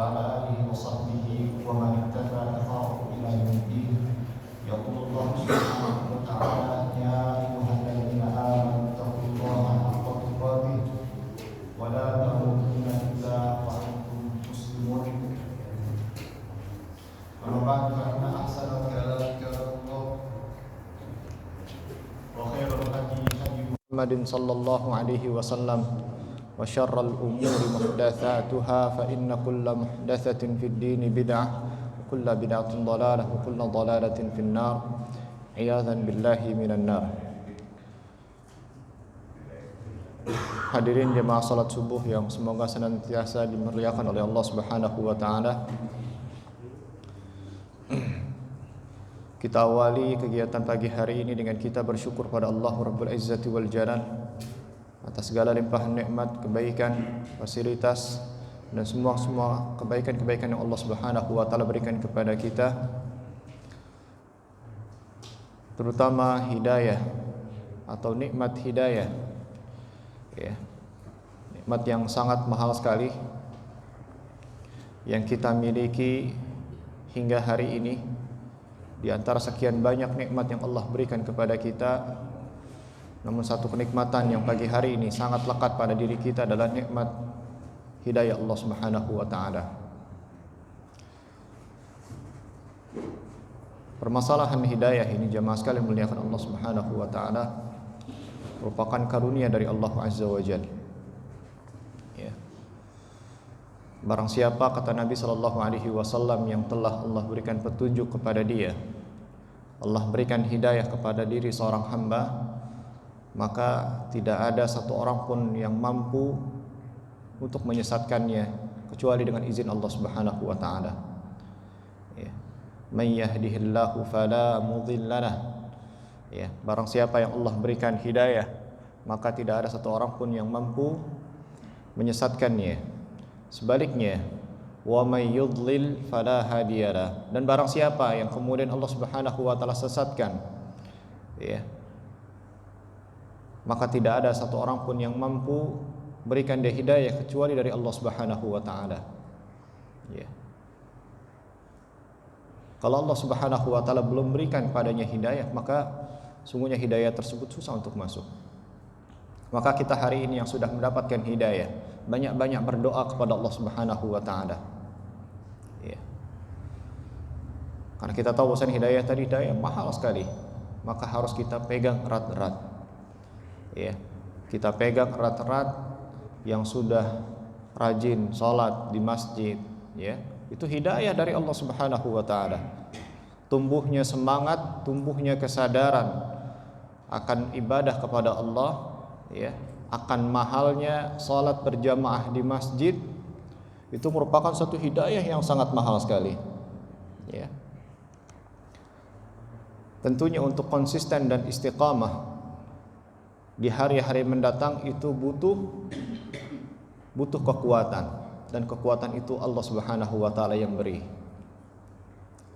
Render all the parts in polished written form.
وعلى آله وصحبه ومن اهتدى أثاره إلى يوم الدين. يقول الله سبحانه وتعالى: يا أيها الذين آمنوا اتقوا الله حق تقاته ولا تموتن إلا وأنتم مسلمون. أما بعد فإن أحسن الكلام كلام الله وخير الهدي هدي محمد صلى الله عليه وسلم وشر الأمور محدثاتها فإن كل محدثة في الدين بدعة وكل بدعة ضلالة وكل ضلالة في النار عياذا بالله من النار. Hadirin jemaah salat subuh yang semoga senantiasa dimuliakan oleh Allah Subhanahu wa taala. Kita awali kegiatan pagi hari ini dengan kita bersyukur pada Allah Rabbul Izzati wal Jalal atas segala limpahan nikmat, kebaikan, fasilitas dan semua kebaikan-kebaikan yang Allah Subhanahu wa taala berikan kepada kita, terutama hidayah atau nikmat hidayah. Ya. Nikmat yang sangat mahal sekali yang kita miliki hingga hari ini. Di antara sekian banyak nikmat yang Allah berikan kepada kita, namun satu kenikmatan yang pagi hari ini sangat lekat pada diri kita adalah nikmat hidayah Allah Subhanahu wa taala. Permasalahan hidayah ini jemaah sekalian muliakan Allah Subhanahu wa taala merupakan karunia dari Allah Azza wa Jalla. Ya. Barang siapa, kata Nabi sallallahu alaihi wasallam, yang telah Allah berikan petunjuk kepada dia, Allah berikan hidayah kepada diri seorang hamba, maka tidak ada satu orang pun yang mampu untuk menyesatkannya kecuali dengan izin Allah Subhanahu wa taala. Ya. May yahdihillahu fala mudhillalah. Ya, barang siapa yang Allah berikan hidayah, maka tidak ada satu orang pun yang mampu menyesatkannya. Sebaliknya, wa may yudlil fala hadiyalah. Dan barang siapa yang kemudian Allah Subhanahu wa taala sesatkan, ya, maka tidak ada satu orang pun yang mampu berikan dia hidayah kecuali dari Allah Subhanahu wa taala. Ya. Kalau Allah Subhanahu wa taala belum berikan padanya hidayah, maka sungguhnya hidayah tersebut susah untuk masuk. Maka kita hari ini yang sudah mendapatkan hidayah, banyak-banyak berdoa kepada Allah Subhanahu wa taala. Ya. Karena kita tahu bahwa hidayah tadi hidayah mahal sekali, maka harus kita pegang erat-erat. Ya. Kita pegang erat-erat yang sudah rajin salat di masjid, ya. Itu hidayah dari Allah Subhanahu wa taala. Tumbuhnya semangat, tumbuhnya kesadaran akan ibadah kepada Allah, ya, akan mahalnya salat berjamaah di masjid, itu merupakan suatu hidayah yang sangat mahal sekali. Ya. Tentunya untuk konsisten dan istiqamah di hari-hari mendatang itu butuh kekuatan, dan kekuatan itu Allah Subhanahu wa taala yang beri.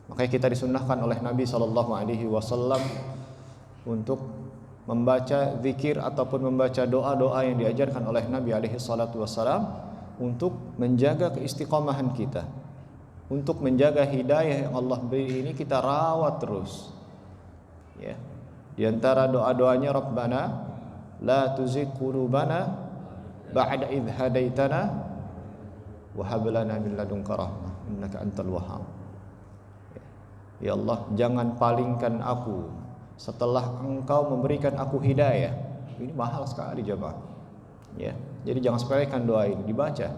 Makanya kita disunnahkan oleh Nabi sallallahu alaihi wasallam untuk membaca zikir ataupun membaca doa-doa yang diajarkan oleh Nabi alaihi salatu wasallam untuk menjaga keistiqomahan kita, untuk menjaga hidayah yang Allah beri ini kita rawat terus. Ya. Di antara doa-doanya, Rabbana la tuzigh qulubana ba'da idh hadaitana wa hab lana min ladunka rahmah innaka antal wahhab. Ya Allah, jangan palingkan aku setelah Engkau memberikan aku hidayah. Ini mahal sekali jemaah. Ya, jadi jangan sepelekan doa ini, dibaca.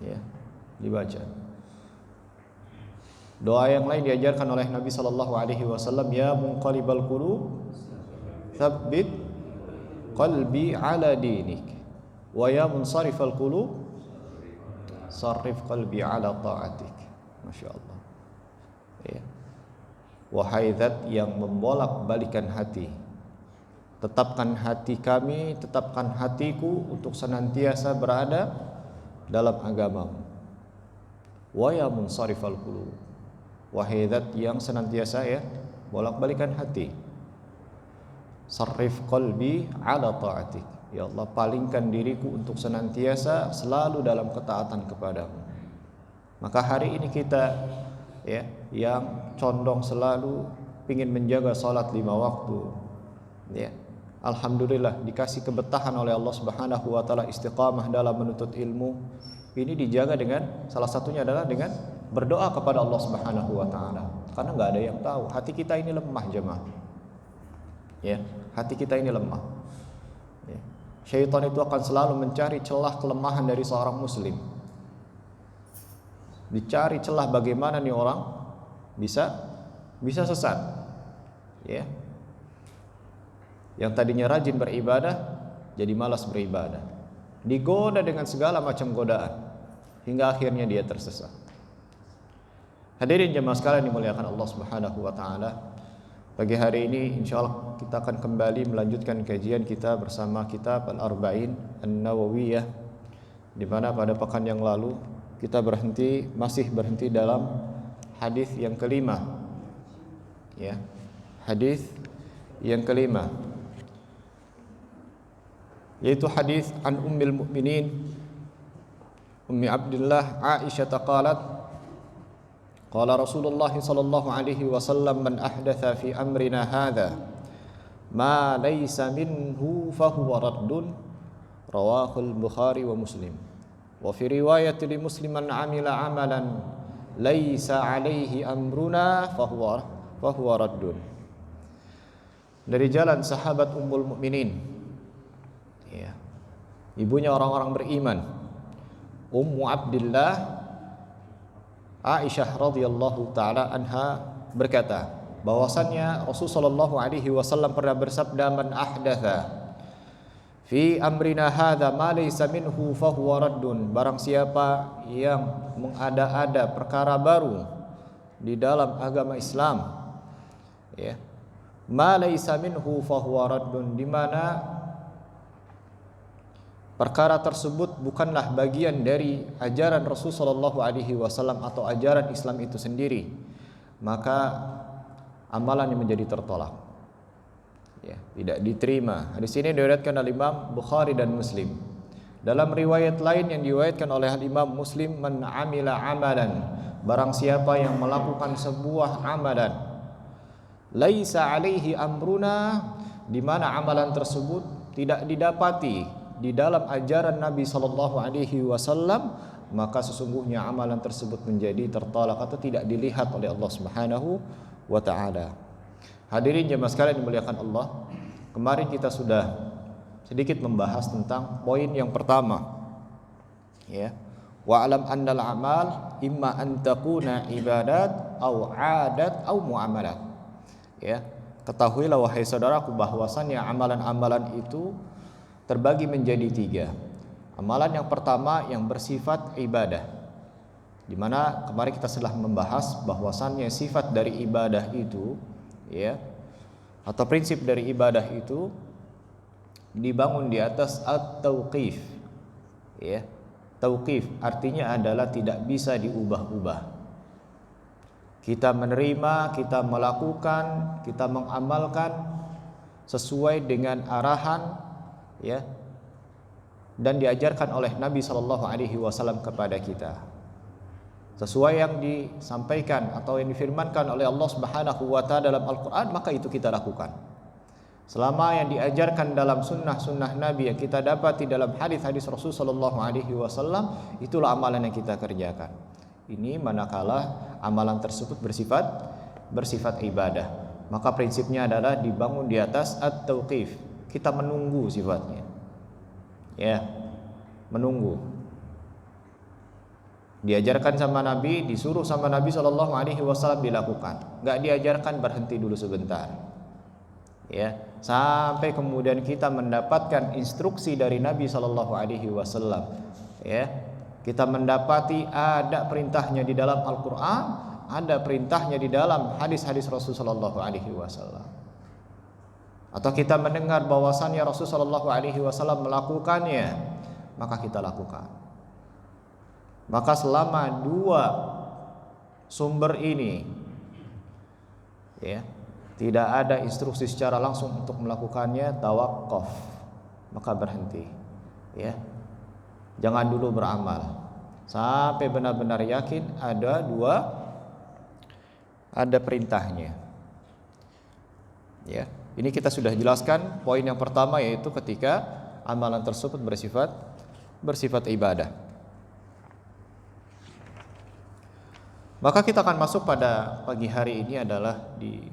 Ya, dibaca. Doa yang lain diajarkan oleh Nabi sallallahu alaihi wasallam, ya munqalibal qulub tsabbit qalbi ala dinik wa ya munsarifal qulub sarrif qalbi ala ta'atik. Masya Allah. Ya. Wahai zat yang membolak-balikan hati, tetapkan hati kami, tetapkan hatiku untuk senantiasa berada dalam agamamu. Wa ya munsarifal qulub, wahai zat yang senantiasa, ya, bolak-balikan hati, sarrif qalbi ala ta'atik, Ya Allah, palingkan diriku untuk senantiasa selalu dalam ketaatan kepadamu. Maka hari ini kita ya yang condong selalu ingin menjaga salat 5 waktu, ya, alhamdulillah dikasih kebetahan oleh Allah Subhanahu wa taala, istiqamah dalam menuntut ilmu. Ini dijaga dengan salah satunya adalah dengan berdoa kepada Allah Subhanahu wa taala. Karena enggak ada yang tahu, hati kita ini lemah, jemaah. Ya, hati kita ini lemah. Ya. Syaitan itu akan selalu mencari celah kelemahan dari seorang muslim. Dicari celah bagaimana nih orang bisa sesat. Ya. Yang tadinya rajin beribadah jadi malas beribadah. Digoda dengan segala macam godaan hingga akhirnya dia tersesat. Hadirin jemaah sekalian dimuliakan Allah Subhanahu wa taala. Pagi hari ini insyaallah kita akan kembali melanjutkan kajian kita bersama kitab Al-Arba'in An-Nawawiyah, di mana pada pekan yang lalu kita masih berhenti dalam hadis yang kelima. Ya. Hadis yang kelima, yaitu hadis an Ummul Mukminin Ummi Abdullah Aisyah qalat qala Rasulullah sallallahu alaihi wasallam man ahdatha fi amrina hadha ma laysa minhu fahuwa raddun, rawahul Bukhari wa Muslim. Wa fi riwayat li Musliman amila amalan laysa alaihi amruna fahuwa raddun. Dari jalan sahabat Ummul Mukminin, ya, ibunya orang-orang beriman, Ummu Abdillah Aisyah radhiyallahu taala anha berkata bahwasannya Rasulullah sallallahu alaihi wasallam pernah bersabda, man ahdatha fi amrina hadza ma laysa minhu fahuwa raddun, barang siapa yang mengada-ada perkara baru di dalam agama Islam, ya, ma laysa minhu fahuwa raddun, di mana perkara tersebut bukanlah bagian dari ajaran Rasul sallallahu alaihi wasallam atau ajaran Islam itu sendiri, maka amalannya menjadi tertolak, ya, tidak diterima. Hadis ini diriwayatkan oleh Imam Bukhari dan Muslim. Dalam riwayat lain yang diriwayatkan oleh Imam Muslim, man amila amalan, barang siapa yang melakukan sebuah amalan laisa alaihi amruna, di mana amalan tersebut tidak didapati di dalam ajaran Nabi sallallahu alaihi wasallam, maka sesungguhnya amalan tersebut menjadi tertolak atau tidak dilihat oleh Allah Subhanahu wa taala. Hadirin jemaah sekalian dimuliakan Allah, kemarin kita sudah sedikit membahas tentang poin yang pertama, ya, wa alam annal amal imma an takuna ibadat au adat au muamalat. Ya, ketahuilah wahai saudaraku bahwasannya amalan-amalan itu terbagi menjadi 3. Amalan yang pertama yang bersifat ibadah, di mana kemarin kita telah membahas bahwasannya sifat dari ibadah itu, ya, atau prinsip dari ibadah itu dibangun di atas at-tauqif. Ya, tauqif artinya adalah tidak bisa diubah-ubah. Kita menerima, kita melakukan, kita mengamalkan sesuai dengan arahan, ya, dan diajarkan oleh Nabi sallallahu alaihi wasallam kepada kita. Sesuai yang disampaikan atau yang difirmankan oleh Allah Subhanahu wa taala dalam Al-Qur'an, maka itu kita lakukan. Selama yang diajarkan dalam sunnah-sunnah Nabi yang kita dapati dalam hadis-hadis Rasul sallallahu alaihi wasallam, itulah amalan yang kita kerjakan. Ini manakala amalan tersebut bersifat ibadah, maka prinsipnya adalah dibangun di atas at-tauqif. Kita menunggu sifatnya, ya, menunggu. Diajarkan sama Nabi, disuruh sama Nabi sallallahu alaihi wasallam dilakukan. Enggak diajarkan berhenti dulu sebentar, ya, sampai kemudian kita mendapatkan instruksi dari Nabi sallallahu alaihi wasallam, ya. Kita mendapati ada perintahnya di dalam Al-Qur'an, ada perintahnya di dalam hadis-hadis Rasul sallallahu alaihi wasallam. Atau kita mendengar bahwasannya Rasul sallallahu alaihi wasallam melakukannya, maka kita lakukan. Maka selama 2 sumber ini, ya, tidak ada instruksi secara langsung untuk melakukannya, tawaqquf. maka berhenti. Ya. Jangan dulu beramal sampai benar-benar yakin ada perintahnya. Ya. Ini kita sudah jelaskan poin yang pertama, yaitu ketika amalan tersebut bersifat ibadah. Maka kita akan masuk pada pagi hari ini adalah di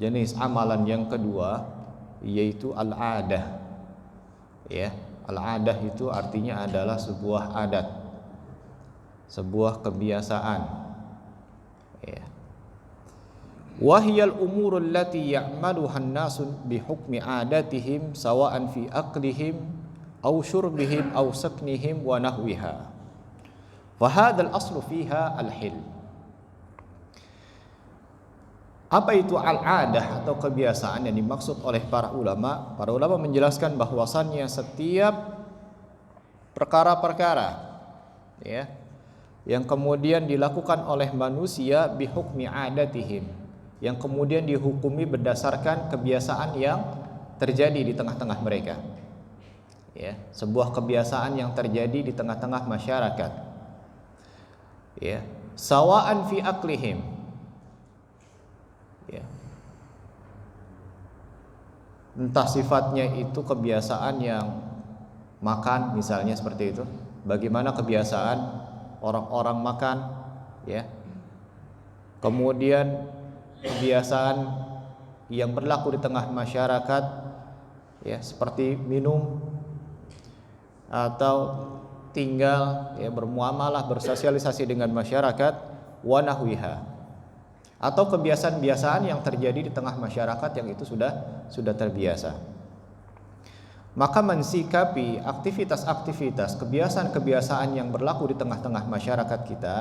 jenis amalan yang kedua, yaitu al-adah. Ya, al-adah itu artinya adalah sebuah adat, sebuah kebiasaan. Ya. Wahiyal umurul lati ya'maluha an-nasu bihukmi adatihim sawa'an fi aqlihim aw syurbihim aw saknihim wa nahwiha. Wahadal aslu fiha al-hil. Apa itu al-adah atau kebiasaan yang dimaksud oleh para ulama? Para ulama menjelaskan bahwasannya setiap perkara-perkara, ya, yang kemudian dilakukan oleh manusia bihukmi adatihim, yang kemudian dihukumi berdasarkan kebiasaan yang terjadi di tengah-tengah mereka. Ya, sebuah kebiasaan yang terjadi di tengah-tengah masyarakat. Ya, sawa'an fi aklihim. Ya. Entah sifatnya itu kebiasaan yang makan misalnya seperti itu. Bagaimana kebiasaan orang-orang makan, ya. Kemudian kebiasaan yang berlaku di tengah masyarakat, ya, seperti minum atau tinggal, ya, bermuamalah, bersosialisasi dengan masyarakat, wa nahwiha, atau kebiasaan-kebiasaan yang terjadi di tengah masyarakat yang itu sudah terbiasa. Maka mensikapi aktivitas-aktivitas, kebiasaan-kebiasaan yang berlaku di tengah-tengah masyarakat kita,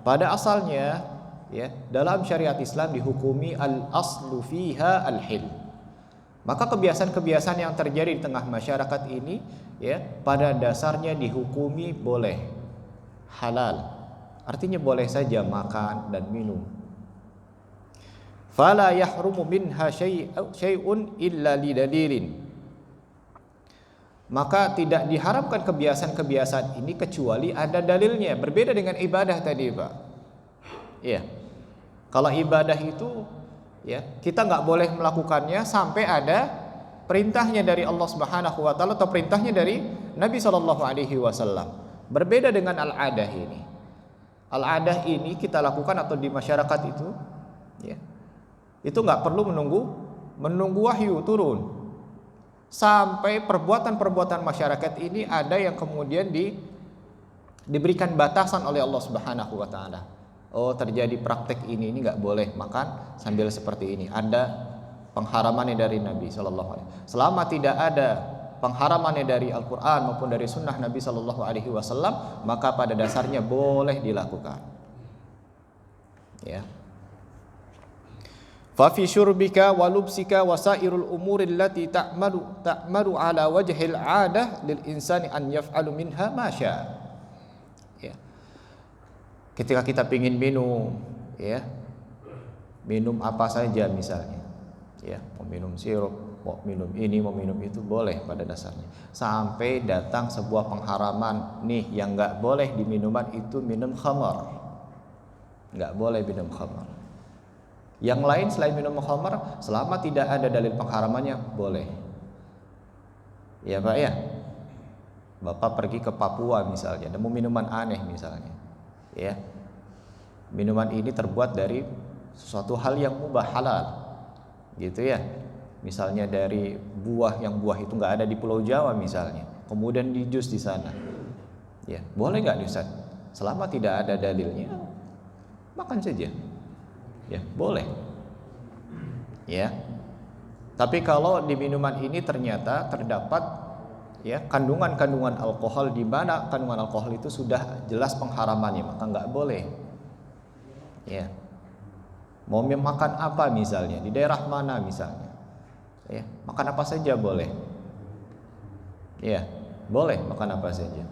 pada asalnya, ya, dalam syariat Islam dihukumi al-aslu fiha al-hil. Maka kebiasaan-kebiasaan yang terjadi di tengah masyarakat ini, ya, pada dasarnya dihukumi boleh, halal. Artinya boleh saja makan dan minum. Fala yahrumu minha syai'un illa lidalilin. Maka tidak diharamkan kebiasaan-kebiasaan ini kecuali ada dalilnya. Berbeda dengan ibadah tadi, Pak. Ya. Kalau ibadah itu, ya, kita nggak boleh melakukannya sampai ada perintahnya dari Allah Subhanahu wa taala atau perintahnya dari Nabi sallallahu alaihi wasallam. Berbeda dengan al-adah ini. Al-adah ini kita lakukan atau di masyarakat itu, ya, itu nggak perlu menunggu wahyu turun. Sampai perbuatan-perbuatan masyarakat ini ada yang kemudian diberikan batasan oleh Allah Subhanahu wa taala. Oh, terjadi praktek ini nggak boleh makan sambil seperti ini. Ada pengharamannya dari Nabi sallallahu alaihi wasallam. Selama tidak ada pengharamannya dari Al-Qur'an maupun dari sunnah Nabi sallallahu alaihi wasallam, maka pada dasarnya boleh dilakukan. Ya. Fa fi syurbika wa lubsika wa sairul umuri allati ta'malu ala wajhil 'adah lil insani an yaf'alu minha ma syaa. Ya. Ketika kita ingin minum, ya, minum apa saja misalnya, ya, mau minum sirup, mau minum ini, mau minum itu, boleh pada dasarnya. Sampai datang sebuah pengharaman, nih yang nggak boleh di minuman itu minum khamar, nggak boleh minum khamar. Yang lain selain minum khamar, selama tidak ada dalil pengharamannya, boleh. Ya Pak, ya, Bapak pergi ke Papua misalnya, nemu minuman aneh misalnya, ya, minuman ini terbuat dari sesuatu hal yang mubah, halal, gitu ya. Misalnya dari buah yang buah itu nggak ada di Pulau Jawa misalnya, kemudian di jus di sana, ya, boleh nggak Ustaz? Selama tidak ada dalilnya, makan saja, ya, boleh, ya. Tapi kalau di minuman ini ternyata terdapat, ya, kandungan-kandungan alkohol, di mana kandungan alkohol itu sudah jelas pengharamannya, maka nggak boleh. Ya, mau makan apa misalnya, di daerah mana misalnya, ya, makan apa saja boleh. Ya, boleh makan apa saja.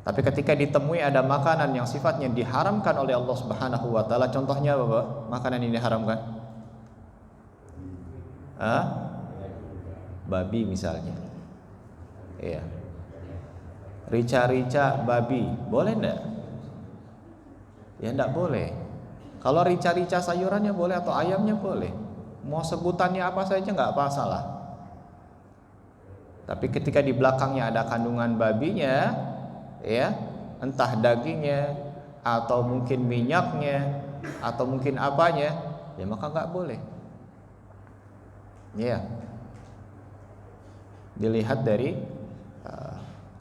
Tapi ketika ditemui ada makanan yang sifatnya diharamkan oleh Allah Subhanahu wa taala, contohnya apa, Pak? Makanan ini diharamkan? babi misalnya. Iya. Rica-rica babi, boleh enggak? Ya enggak boleh. Kalau rica-rica sayurannya boleh atau ayamnya boleh. Mau sebutannya apa saja enggak apa salah. Tapi ketika di belakangnya ada kandungan babinya, ya, entah dagingnya atau mungkin minyaknya atau mungkin apanya, ya maka enggak boleh. Ya. Dilihat dari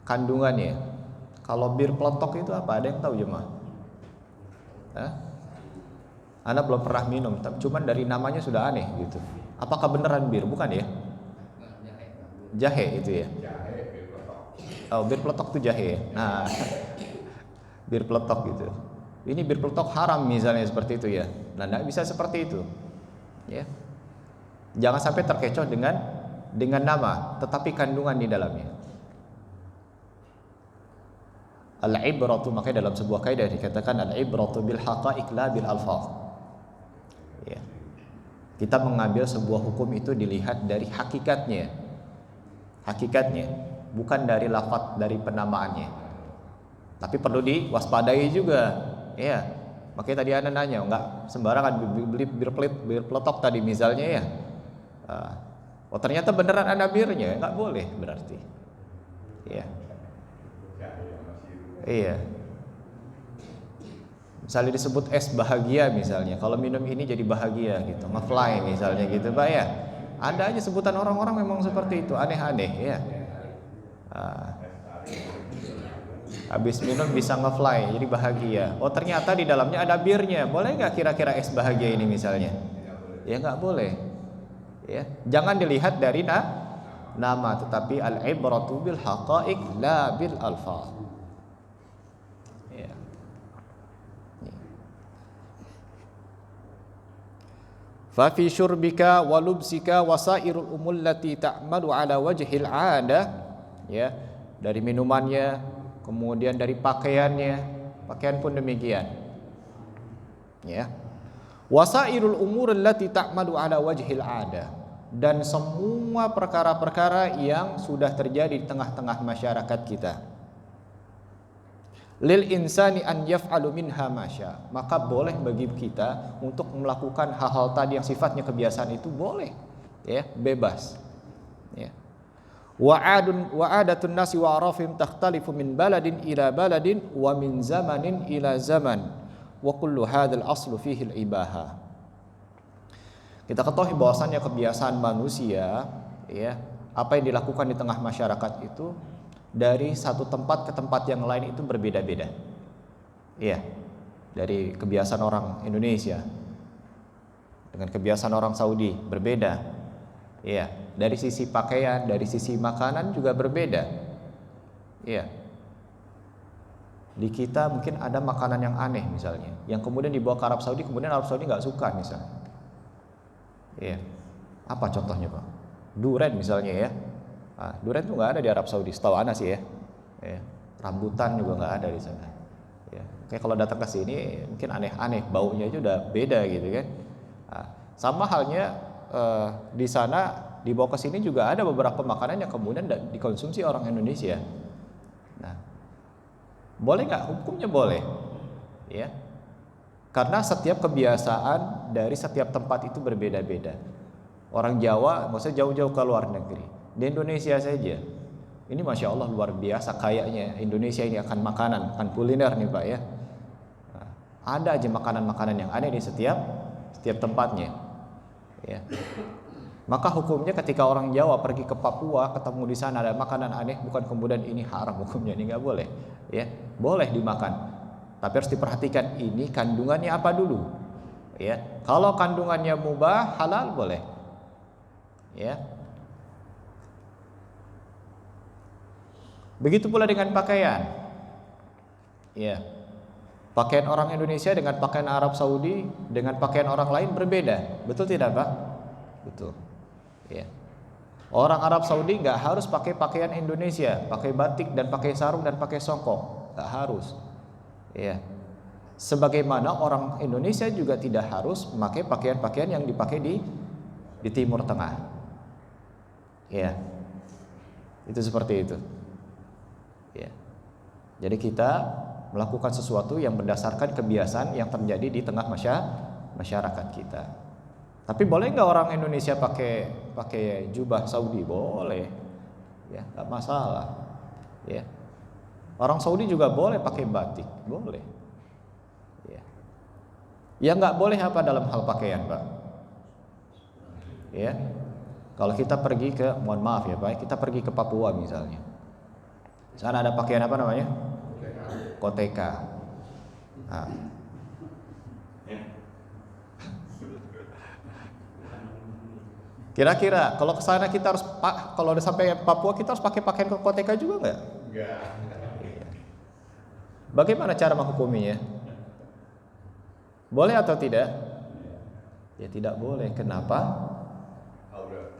kandungannya. Kalau bir peletok itu apa? Ada yang tahu jemaah? Anda belum pernah minum, tapi cuman dari namanya sudah aneh gitu. Apakah beneran bir? Bukan ya? Jahe itu ya. Oh, bir peletok itu jahe. Nah, bir peletok gitu. Ini bir peletok haram misalnya seperti itu ya. Nah, tidak bisa seperti itu. Ya. Jangan sampai terkecoh dengan nama, tetapi kandungan di dalamnya. Al-ibratu, makanya dalam sebuah kaidah dikatakan al-ibratu bil haqa'iq la bil alfaz. Ya. Kita mengambil sebuah hukum itu dilihat dari hakikatnya. Hakikatnya, bukan dari lafaz, dari penamaannya. Tapi perlu diwaspadai juga. Ya. Makanya tadi Anda nanya, enggak sembarangan beli bir peletok tadi misalnya ya. Oh ternyata beneran ada birnya, enggak boleh berarti. Iya. Iya. Misalnya disebut es bahagia misalnya, kalau minum ini jadi bahagia gitu, ngefly misalnya gitu, Pak ya. Ada aja sebutan orang-orang memang seperti itu, aneh-aneh ya. Habis minum bisa ngefly, jadi bahagia. Oh ternyata di dalamnya ada birnya, boleh nggak kira-kira es bahagia ini misalnya? Ya nggak boleh. Ya, jangan dilihat dari nama, tetapi al-ibratu bil haqa'iq la bil alfaz. Ya. Fa fi syurbika wa lubsika wa sairul umul lati ta'malu ala wajhil 'ada, ya, dari minumannya, kemudian dari pakaiannya, pakaian pun demikian. Ya. Wasairul umur allati ta'malu ala wajhil 'ada, dan semua perkara-perkara yang sudah terjadi di tengah-tengah masyarakat kita. Lil insani an yaf'alu minha masya, maka boleh bagi kita untuk melakukan hal-hal tadi yang sifatnya kebiasaan itu boleh, ya, bebas. Ya. Wa adatun nasi wa arafim takhtalifu min baladin ila baladin wa min zamanin ila zaman. Wa kullu hadzal aslu fihi al-ibaha. Kita ketahui bahwasannya kebiasaan manusia, ya, apa yang dilakukan di tengah masyarakat itu dari satu tempat ke tempat yang lain itu berbeda-beda. Iya. Dari kebiasaan orang Indonesia dengan kebiasaan orang Saudi berbeda. Iya, dari sisi pakaian, dari sisi makanan juga berbeda. Iya. Di kita mungkin ada makanan yang aneh misalnya, yang kemudian dibawa ke Arab Saudi, kemudian Arab Saudi nggak suka misalnya. Iya. Apa contohnya Pak? Durian misalnya ya. Durian itu nggak ada di Arab Saudi, setahu ana sih ya. Ya. Rambutan juga nggak ada di sana. Ya. Kayak kalau datang ke sini mungkin aneh-aneh, baunya aja udah beda gitu kan. Sama halnya di sana dibawa ke sini juga ada beberapa makanan yang kemudian dikonsumsi orang Indonesia. Nah, boleh nggak? Hukumnya boleh, ya. Karena setiap kebiasaan dari setiap tempat itu berbeda-beda. Orang Jawa, maksudnya jauh-jauh ke luar negeri. Di Indonesia saja, ini masya Allah luar biasa kayaknya Indonesia ini akan makanan, akan kuliner nih Pak ya. Nah, ada aja makanan-makanan yang ada di setiap tempatnya. Ya. Maka hukumnya ketika orang Jawa pergi ke Papua, ketemu di sana ada makanan aneh, bukan kemudian ini haram hukumnya, ini nggak boleh. Ya, boleh dimakan, tapi harus diperhatikan ini kandungannya apa dulu. Ya, kalau kandungannya mubah, halal boleh. Ya. Begitu pula dengan pakaian. Ya. Pakaian orang Indonesia dengan pakaian Arab Saudi dengan pakaian orang lain berbeda. Betul tidak, Pak? Betul. Ya. Orang Arab Saudi nggak harus pakai pakaian Indonesia, pakai batik dan pakai sarung dan pakai songkok, nggak harus. Ya. Sebagaimana orang Indonesia juga tidak harus memakai pakaian-pakaian yang dipakai di Timur Tengah. Ya. Itu seperti itu. Ya. Jadi kita melakukan sesuatu yang berdasarkan kebiasaan yang terjadi di tengah masyarakat kita. Tapi boleh nggak orang Indonesia pakai jubah Saudi? Boleh, ya, nggak masalah. Ya, orang Saudi juga boleh pakai batik, boleh. Ya, yang nggak boleh apa dalam hal pakaian, Pak? Ya, kalau kita pergi ke, mohon maaf ya Pak, kita pergi ke Papua misalnya, sana ada pakaian apa namanya? Koteka. Nah, kira-kira kalau ke sana kita harus kalau udah sampai Papua kita harus pakai pakaian koteka juga nggak? Enggak. Bagaimana cara menghukuminya? Boleh atau tidak? Ya tidak boleh. Kenapa?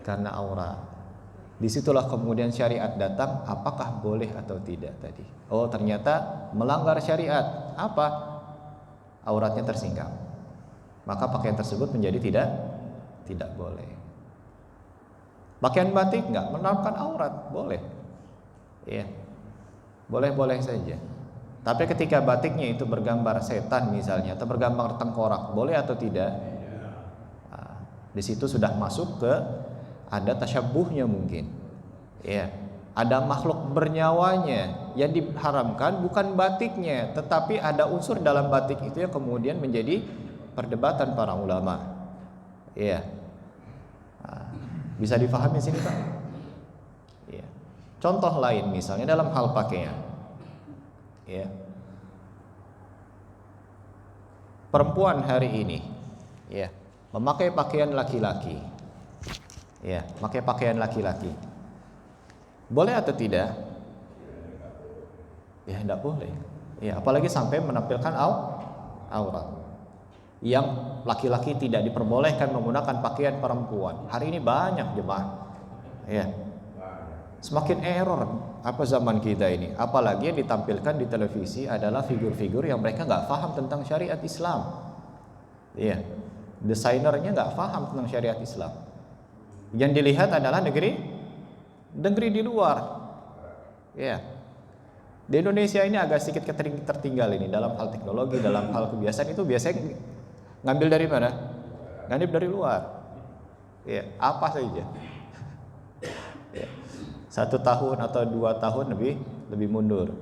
Karena aurat. Disitulah kemudian syariat datang. Apakah boleh atau tidak tadi? Oh ternyata melanggar syariat. Apa? Auratnya tersingkap. Maka pakaian tersebut menjadi tidak boleh. Pakaian batik enggak menampakkan aurat, boleh. Iya. Boleh-boleh saja. Tapi ketika batiknya itu bergambar setan misalnya atau bergambar tengkorak, boleh atau tidak? Nah, di situ sudah masuk ke ada tasyabbuhnya mungkin. Iya. Ada makhluk bernyawanya yang diharamkan bukan batiknya, tetapi ada unsur dalam batik itu yang kemudian menjadi perdebatan para ulama. Iya. Nah, bisa difahami sini Pak? Iya. Contoh lain misalnya dalam hal pakaian. Ya. Perempuan hari ini ya, memakai pakaian laki-laki. Ya, pakai pakaian laki-laki. Boleh atau tidak? Ya, tidak boleh. Ya, apalagi sampai menampilkan aurat. Yang laki-laki tidak diperbolehkan menggunakan pakaian perempuan. Hari ini banyak jemaah. Ya. Semakin error apa zaman kita ini. Apalagi yang ditampilkan di televisi adalah figur-figur yang mereka nggak paham tentang syariat Islam. Iya, desainernya nggak paham tentang syariat Islam. Yang dilihat adalah negeri di luar. Iya. Di Indonesia ini agak sedikit tertinggal ini dalam hal teknologi, dalam hal kebiasaan itu biasanya ngambil dari mana? Ngambil dari luar. Iya, apa saja. Iya. 1 tahun atau 2 tahun lebih mundur.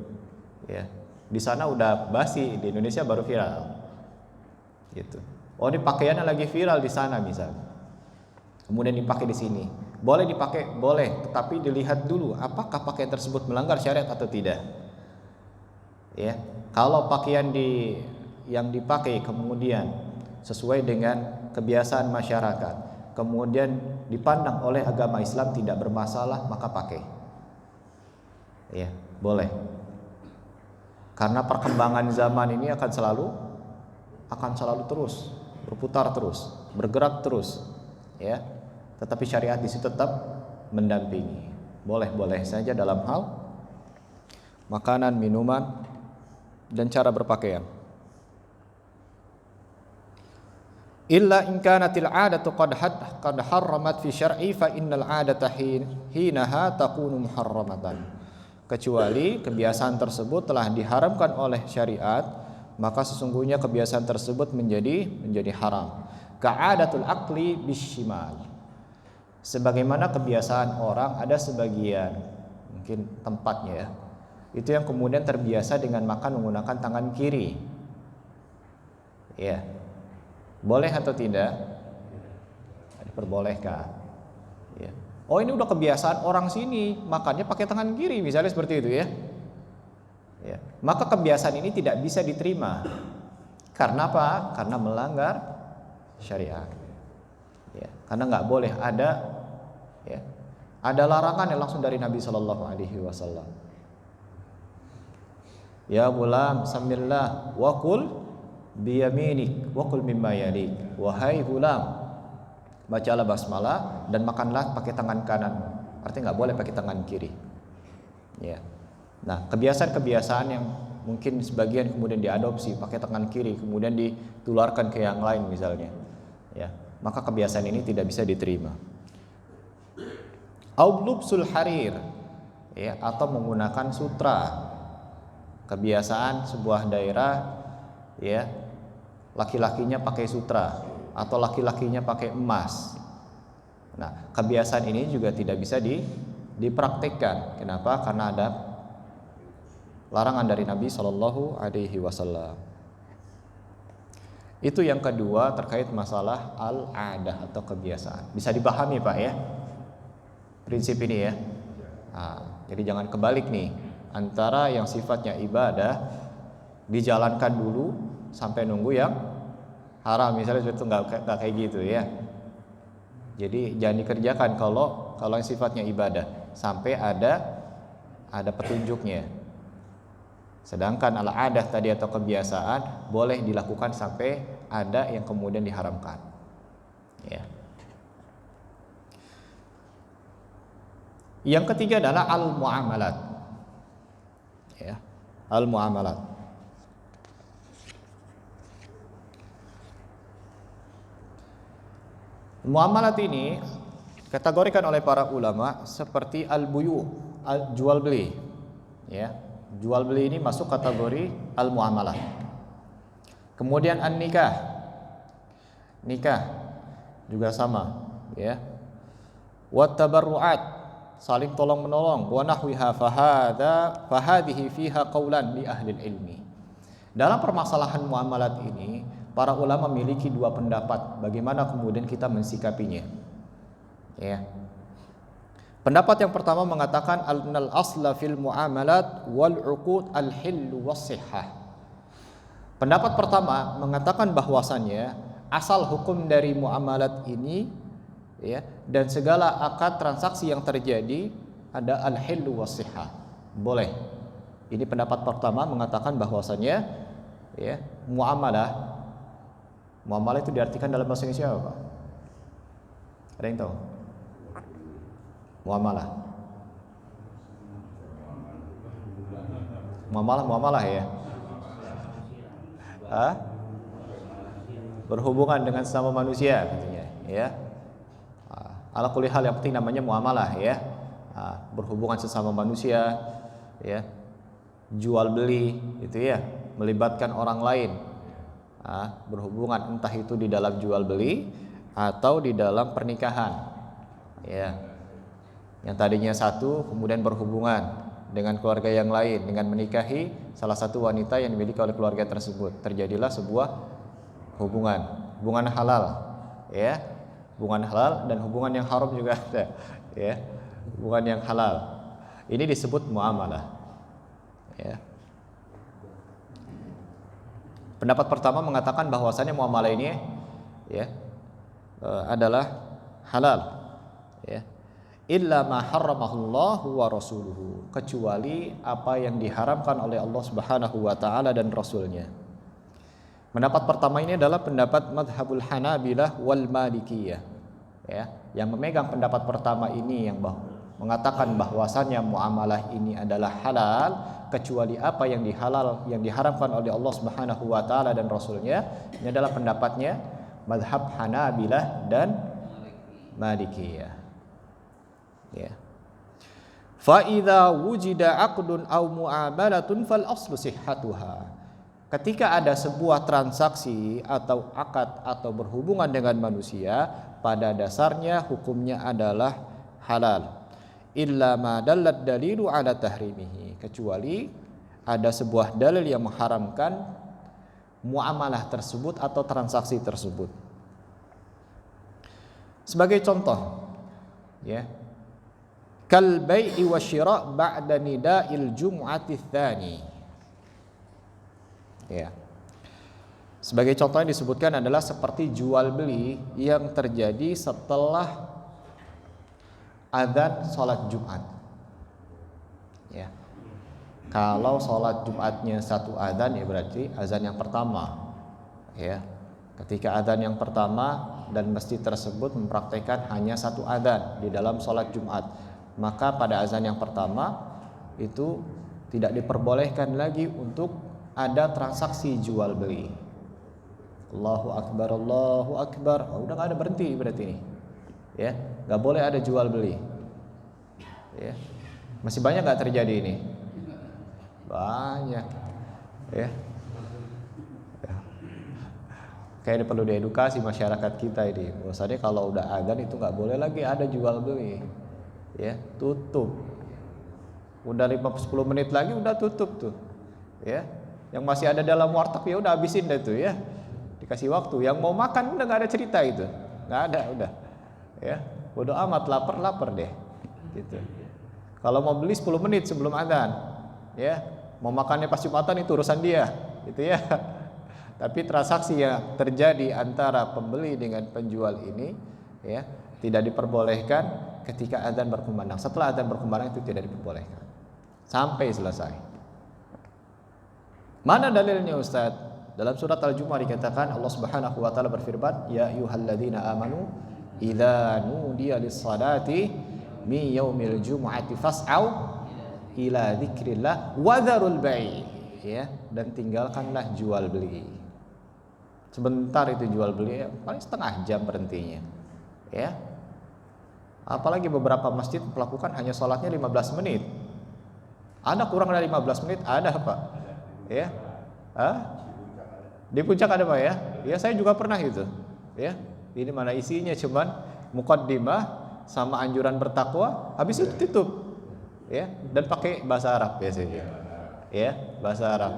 Ya. Di sana udah basi, di Indonesia baru viral. Gitu. Oh, ini pakaiannya lagi viral di sana misalnya. Kemudian dipakai di sini. Boleh dipakai, boleh, tetapi dilihat dulu apakah pakaian tersebut melanggar syariat atau tidak. Ya. Kalau pakaian yang dipakai kemudian sesuai dengan kebiasaan masyarakat, kemudian dipandang oleh agama Islam tidak bermasalah, maka pakai. Ya, boleh. Karena perkembangan zaman ini akan selalu terus berputar terus, bergerak terus, ya. Tetapi syariat di situ tetap mendampingi. Boleh-boleh saja dalam hal makanan, minuman, dan cara berpakaian. Illa in kanatil 'adatu qad harramat fi syar'i fa innal 'adata hinaha takunu muharramatan. Kecuali kebiasaan tersebut telah diharamkan oleh syariat, maka sesungguhnya kebiasaan tersebut menjadi haram. Ka'adatul aqli bishimal. Sebagaimana kebiasaan orang, ada sebagian mungkin tempatnya ya, itu yang kemudian terbiasa dengan makan menggunakan tangan kiri. Ya. Boleh atau tidak? Diperbolehkan. Ya. Oh, ini udah kebiasaan orang sini makannya pakai tangan kiri, misalnya seperti itu ya. Ya. Maka kebiasaan ini tidak bisa diterima. Karena apa? Karena melanggar syariat. Ya. Karena nggak boleh ada larangan yang langsung dari Nabi Shallallahu Alaihi Wasallam. Ya gulam, samillah wa kul biyaminik wa kul mimma yalik. Wahai gulam, bacalah basmalah dan makanlah pakai tangan kanan. Artinya nggak boleh pakai tangan kiri. Ya. Nah, kebiasaan-kebiasaan yang mungkin sebagian kemudian diadopsi pakai tangan kiri, kemudian ditularkan ke yang lain misalnya. Ya, maka kebiasaan ini tidak bisa diterima. Au lubsul harir, ya, atau menggunakan sutra. Kebiasaan sebuah daerah, ya, laki-lakinya pakai sutra atau laki-lakinya pakai emas. Nah, kebiasaan ini juga tidak bisa dipraktikkan. Kenapa? Karena ada larangan dari Nabi Shallallahu Alaihi Wasallam. Itu yang kedua terkait masalah al-adah atau kebiasaan. Bisa dipahami Pak ya? Prinsip ini ya. Nah, jadi jangan kebalik nih antara yang sifatnya ibadah dijalankan dulu sampai nunggu yang haram, misalnya itu nggak kayak gitu ya. Jadi jangan dikerjakan kalau yang sifatnya ibadah sampai ada petunjuknya. Sedangkan al-adah tadi atau kebiasaan boleh dilakukan sampai ada yang kemudian diharamkan. Ya. Yang ketiga adalah al-muamalat. Ya, al-muamalat. Muamalat ini kategorikan oleh para ulama seperti al-buyu, jual beli. Ya, jual beli ini masuk kategori al-muamalah. Kemudian an-nikah. Nikah juga sama, ya. Wat tabarruat, saling tolong menolong, wa nahwiha fahadhihi fiha qaulan li ahli ilmi. Dalam permasalahan muamalat ini, para ulama memiliki dua pendapat bagaimana kemudian kita mensikapinya. Ya. Pendapat yang pertama mengatakan al asla fil muamalat wal uqud al hillu was sihhah. Pendapat pertama mengatakan bahwasannya asal hukum dari muamalat ini, ya, dan segala akad transaksi yang terjadi ada al-hillu was-sihah. Boleh. Ini pendapat pertama mengatakan bahwasannya, ya, muamalah itu diartikan dalam bahasa Indonesia apa? Ada yang tahu? Muamalah ya. Berhubungan dengan sesama manusia katanya, ya. Ala kulli hal yang penting namanya muamalah ya. Berhubungan sesama manusia, ya. Jual beli itu ya, melibatkan orang lain. Berhubungan entah itu di dalam jual beli atau di dalam pernikahan. Ya. Yang tadinya satu kemudian berhubungan dengan keluarga yang lain dengan menikahi salah satu wanita yang dimiliki oleh keluarga tersebut. Terjadilah sebuah hubungan halal, ya. Hubungan halal dan hubungan yang haram juga ada, ya. Hubungan yang halal. Ini disebut muamalah. Ya. Pendapat pertama mengatakan bahwasannya muamalah ini, ya, adalah halal, ya. Illa ma harramahullahu wa rasuluhu, kecuali apa yang diharamkan oleh Allah Subhanahu wa taala dan rasulnya. Pendapat pertama ini adalah pendapat madhabul Hanabilah wal Malikiyah, ya, yang memegang pendapat pertama ini yang mengatakan bahwasannya muamalah ini adalah halal kecuali apa yang diharamkan oleh Allah Subhanahu wa taala dan rasulnya. Ini adalah pendapatnya madhab Hanabilah dan Malikiyah. Ya. Fa idza wujida aqdun aw muamalatun fal aslu sihhatuha. Ketika ada sebuah transaksi atau akad atau berhubungan dengan manusia, pada dasarnya hukumnya adalah halal. Illa ma dallat dalilu ala tahrimihi, kecuali ada sebuah dalil yang mengharamkan muamalah tersebut atau transaksi tersebut. Sebagai contoh, ya, kal bai'i wa syira' ba'da nida'il jum'ati tsani. Ya. Sebagai contoh yang disebutkan adalah seperti jual beli yang terjadi setelah adzan salat Jumat. Ya. Kalau salat Jumatnya satu adzan ya berarti azan yang pertama. Ya. Ketika adzan yang pertama dan masjid tersebut mempraktikkan hanya satu adzan di dalam salat Jumat, maka pada azan yang pertama itu tidak diperbolehkan lagi untuk ada transaksi jual beli. Allahu Akbar, Allahu Akbar. Udah nggak ada berhenti berarti ini, ya, nggak boleh ada jual beli. Ya. Masih banyak nggak terjadi ini? Banyak. Ya. Kayaknya perlu diedukasi masyarakat kita ini. Bahwasanya kalau udah adzan itu nggak boleh lagi ada jual beli. Ya, tutup. Udah 5-10 menit lagi udah tutup tuh. Ya. Yang masih ada dalam warteg ya udah habisin deh tuh ya. Dikasih waktu. Yang mau makan udah nggak ada cerita itu. Nggak ada udah. Ya. Bodoh amat, lapar deh. Gitu. Kalau mau beli 10 menit sebelum adzan. Ya. Mau makannya pas Jumatan itu urusan dia. Gitu ya. Tapi transaksi yang terjadi antara pembeli dengan penjual ini ya tidak diperbolehkan ketika adzan berkumandang. Setelah adzan berkumandang itu tidak diperbolehkan sampai selesai. Mana dalilnya Ustaz? Dalam surat Al-Jumu'ah dikatakan Allah Subhanahu wa taala berfirman, "Ya ayyuhalladzina amanu idza nudiya lis-salati min yaumil jumu'ati fas'au ila dzikrillah wa dzarul bai'." Ya, dan tinggalkanlah jual beli. Sebentar itu jual beli, paling setengah jam berhentinya. Ya. Apalagi beberapa masjid melakukan hanya sholatnya 15 menit. Ada kurang dari 15 menit, ada Pak. Ya. Di puncak ada Pak ya? Ya saya juga pernah itu. Ya. Ini mana isinya cuman muqaddimah sama anjuran bertakwa, habis itu tutup. Ya, dan pakai bahasa Arab biasanya. Ya, bahasa Arab.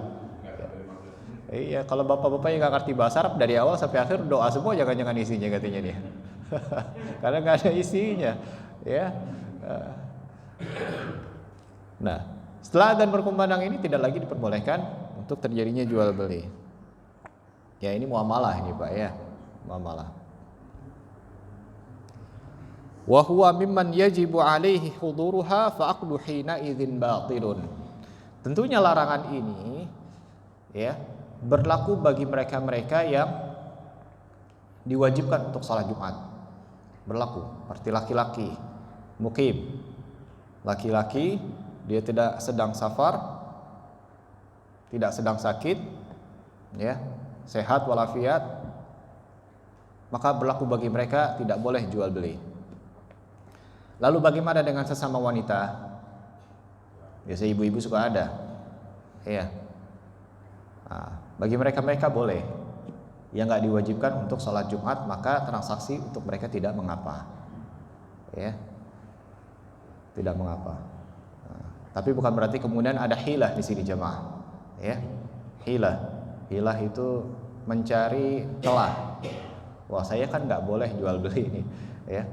Iya, kalau bapak-bapak yang nggak ngerti bahasa Arab dari awal sampai akhir doa semua jangan-jangan isinya katanya dia. Karena nggak ada isinya, ya. Nah, setelah adzan berkumandang ini tidak lagi diperbolehkan untuk terjadinya jual beli. Ya ini muamalah ini Pak ya, muamalah. Wa huwa mimman yajibu alaihi huduruha fa aqdu hina idzin batilun. Tentunya larangan ini ya berlaku bagi mereka-mereka yang diwajibkan untuk salat Jumat. Berlaku seperti laki-laki mukim. Laki-laki dia tidak sedang safar, tidak sedang sakit, ya, sehat walafiat, maka berlaku bagi mereka tidak boleh jual beli. Lalu bagaimana dengan sesama wanita? Biasa ibu-ibu suka ada, ya. Nah, bagi mereka boleh. Yang nggak diwajibkan untuk sholat Jumat, maka transaksi untuk mereka tidak mengapa, ya, tidak mengapa. Nah, tapi bukan berarti kemudian ada hilah di sini jemaah, ya. Hilah itu mencari celah. Wah saya kan nggak boleh jual beli ini, ya.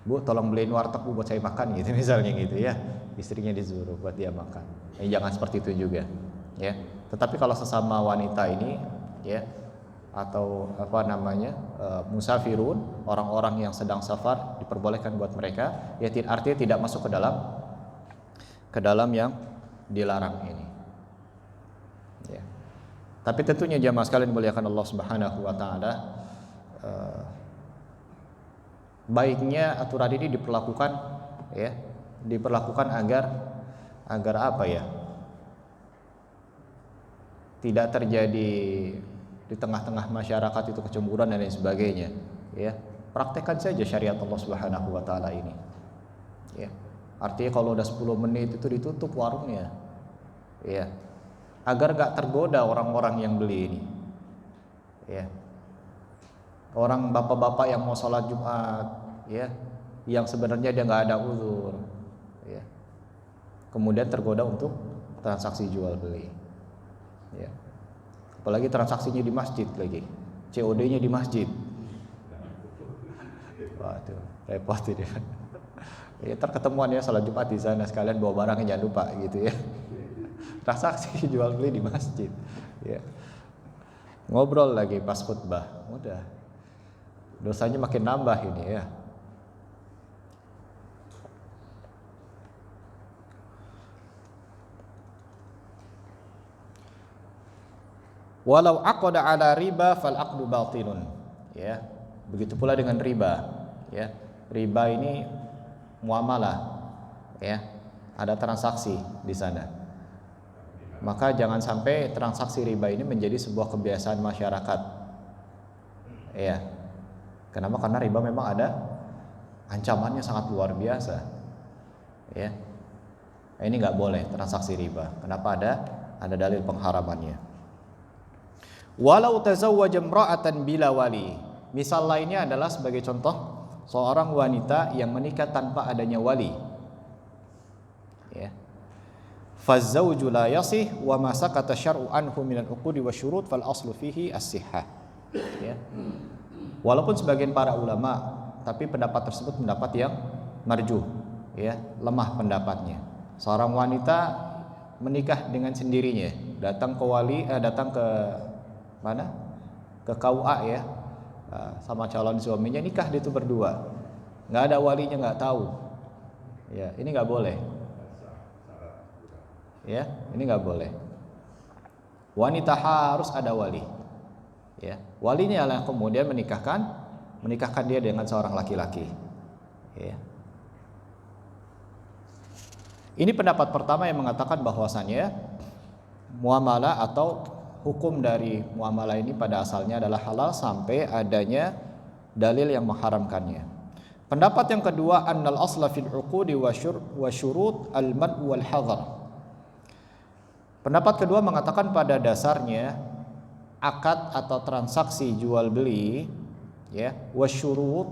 Bu tolong beliin warteg Bu buat saya makan gitu misalnya gitu ya. Istrinya disuruh buat dia makan. Jangan seperti itu juga, ya. Tetapi kalau sesama wanita ini, ya, atau apa namanya musafirun, orang-orang yang sedang safar diperbolehkan buat mereka, ya artinya tidak masuk ke dalam yang dilarang ini. Ya. Tapi tentunya jamaah sekalian dimuliakan Allah Subhanahu wa taala, baiknya aturan ini diperlakukan, ya, diperlakukan agar apa ya? Tidak terjadi di tengah-tengah masyarakat itu kecemburuan dan lain sebagainya, ya. Praktekkan saja syariat Allah Subhanahu wa taala ini. Ya. Artinya kalau udah 10 menit itu ditutup warungnya. Ya. Agar gak tergoda orang-orang yang beli ini. Ya. Orang bapak-bapak yang mau sholat Jumat, ya, yang sebenarnya dia nggak ada uzur, ya, kemudian tergoda untuk transaksi jual beli, ya, apalagi transaksinya di masjid lagi, COD-nya di masjid, waduh, repot ini. Ya, terketemuan ya sholat Jumat di sana sekalian bawa barangnya jangan lupa gitu ya, transaksi jual beli di masjid, ya, ngobrol lagi pas khutbah, udah. Dosanya makin nambah ini ya. Walau aqada ala riba fal aqdu batilun. Ya. Begitu pula dengan riba, ya. Riba ini muamalah, ya. Ada transaksi di sana. Maka jangan sampai transaksi riba ini menjadi sebuah kebiasaan masyarakat. Ya. Kenapa? Karena riba memang ada ancamannya sangat luar biasa. Ya. Ini nggak boleh transaksi riba. Kenapa ada dalil pengharamannya. Walau tazawwaja imra'atan bila wali. Misal lainnya adalah sebagai contoh seorang wanita yang menikah tanpa adanya wali. Ya. Fazawju la yasih wa ma sakata syar'u anhu minal uqudi wasyurut fal aslu fihi as-sihhah. Ya. Walaupun sebagian para ulama, tapi pendapat tersebut pendapat yang marjuh, ya, lemah pendapatnya. Seorang wanita menikah dengan sendirinya, datang ke datang ke mana? Ke KUA, ya, sama calon suaminya, nikah itu berdua, nggak ada walinya, nggak tahu. Ya, ini nggak boleh. Ya, ini nggak boleh. Wanita harus ada wali. Ya, walinya yang kemudian menikahkan dia dengan seorang laki-laki. Ya. Ini pendapat pertama yang mengatakan bahwasannya muamalah atau hukum dari muamalah ini pada asalnya adalah halal sampai adanya dalil yang mengharamkannya. Pendapat yang kedua, annal asla fil uqudi wa syurut al-man' wal hadar. Pendapat kedua mengatakan pada dasarnya akad atau transaksi jual beli, ya, wasyurut,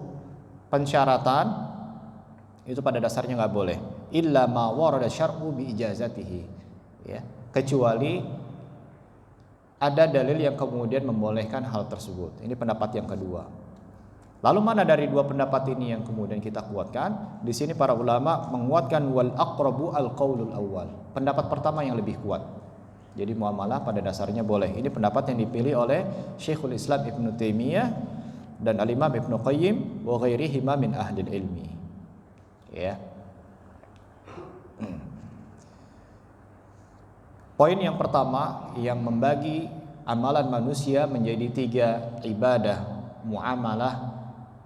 pensyaratan, itu pada dasarnya nggak boleh. Illa ma warada syar'u bi ijazatihi, ya, kecuali ada dalil yang kemudian membolehkan hal tersebut. Ini pendapat yang kedua. Lalu mana dari dua pendapat ini yang kemudian kita kuatkan? Di sini para ulama menguatkan wal aqrabu al qaulul awwal. Pendapat pertama yang lebih kuat. Jadi muamalah pada dasarnya boleh. Ini pendapat yang dipilih oleh Syekhul Islam Ibnu Taimiyah dan Al-Imam Ibnu Qayyim wa ghairihima min ahli ilmi. Ya. Poin yang pertama yang membagi amalan manusia menjadi 3 ibadah, muamalah,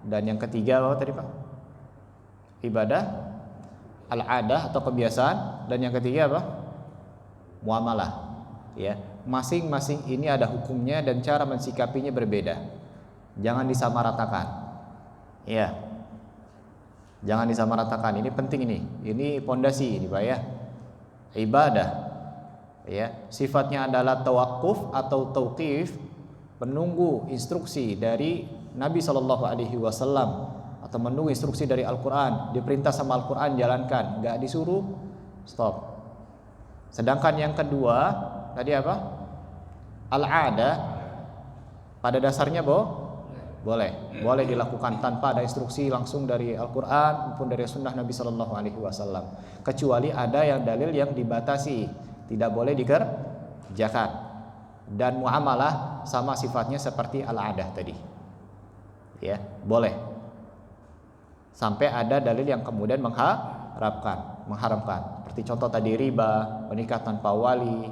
dan yang ketiga apa tadi Pak? Ibadah, al-adah atau kebiasaan, dan yang ketiga apa? Muamalah. Ya, masing-masing ini ada hukumnya dan cara mensikapinya berbeda. Jangan disamaratakan. Ya. Jangan disamaratakan. Ini penting ini. Ini pondasi ini Pak ya. Ibadah. Ya, sifatnya adalah tawakuf atau tauqif, menunggu instruksi dari Nabi SAW atau menunggu instruksi dari Al-Quran. Diperintah sama Al-Quran jalankan, nggak disuruh stop. Sedangkan yang kedua tadi apa? Al-ada, pada dasarnya boleh dilakukan tanpa ada instruksi langsung dari Al-Quran maupun dari Sunnah Nabi SAW, kecuali ada yang dalil yang dibatasi, tidak boleh dikerjakan. Dan muamalah sama sifatnya seperti al-adah tadi, ya, boleh sampai ada dalil yang kemudian mengharamkan. Seperti contoh tadi riba, menikah tanpa wali,